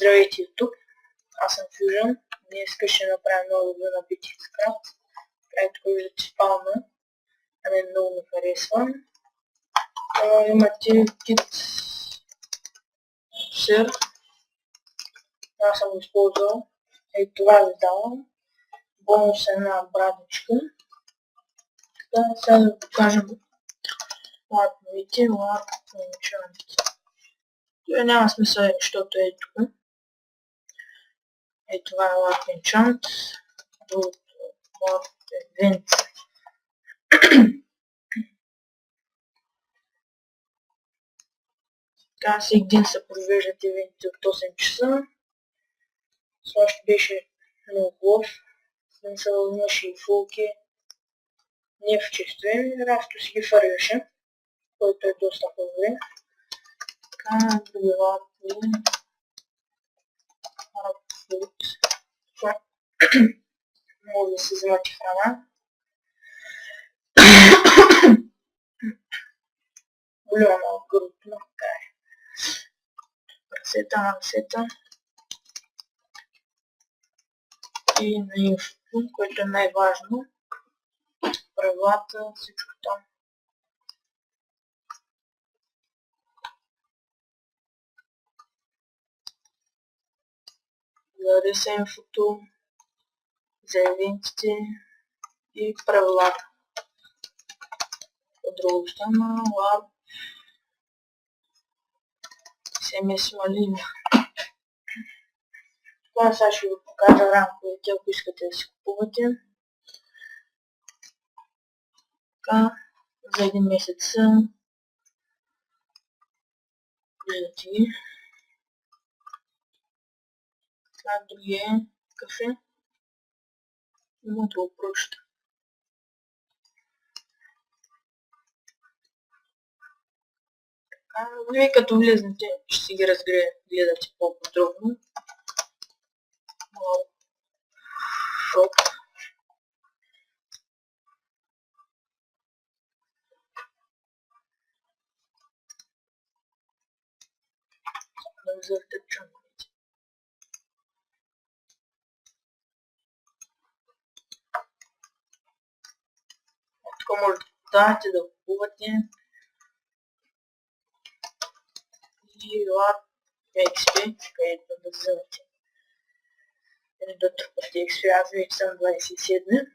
Здравейте, YouTube! Аз съм Fusion. Днес ще направя много добро на BTXCraft. Тук виждате спална. На мен много ми харесва. Имате кит сир. Аз съм го използвал. И това ви давам. Бонус една брадичка. Така, сега да покажем лапновите, лапновичаните. Това няма смисъл, защото е тук. Е, това е Lap Enchant, другото Lap Event. Така, всеки ден се провеждат евенти от 8 часа. Слащи беше много хубав. Смисъл имаше и фулки. Не в често време, Расто си ги фърляше, който е доста по-добре. Така, други лапи. Може да се вземате храна. Голяма гърдото на края. Ръцета на ръцета. И на инфото, което е най-важно. Правилата, всичко там. Даде се инфото за евентите и правилата. От друга страна, лап, SMS малина. Това сега ще ви покажа рамковете, ако искате да си купувате. Така, за един месец виждате ги. Това другия кафе. Има да го прочета. Вие като влезнете, ще си ги разгледате по-подробно. Шоп. Да вземете чанковете. Тук може да купувате. И Lap XP, където да вземете. Или да трупате XP, аз вече съм 27.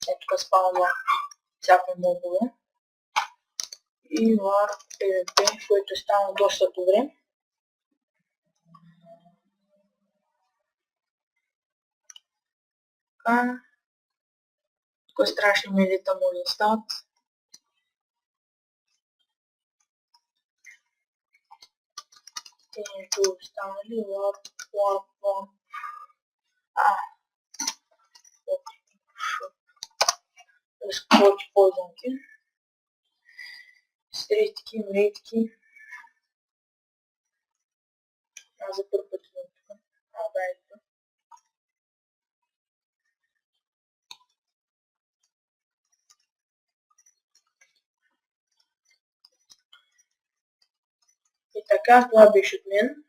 Тук спалва всяко модуло. И Lap PvP, което става доста добре. Така. Тук страшни медита може да стават. Те останали лап. Разколоти ползванки. Стритки, мритки. Аз за първ път съм тук. Ето. И така, това беше от мен.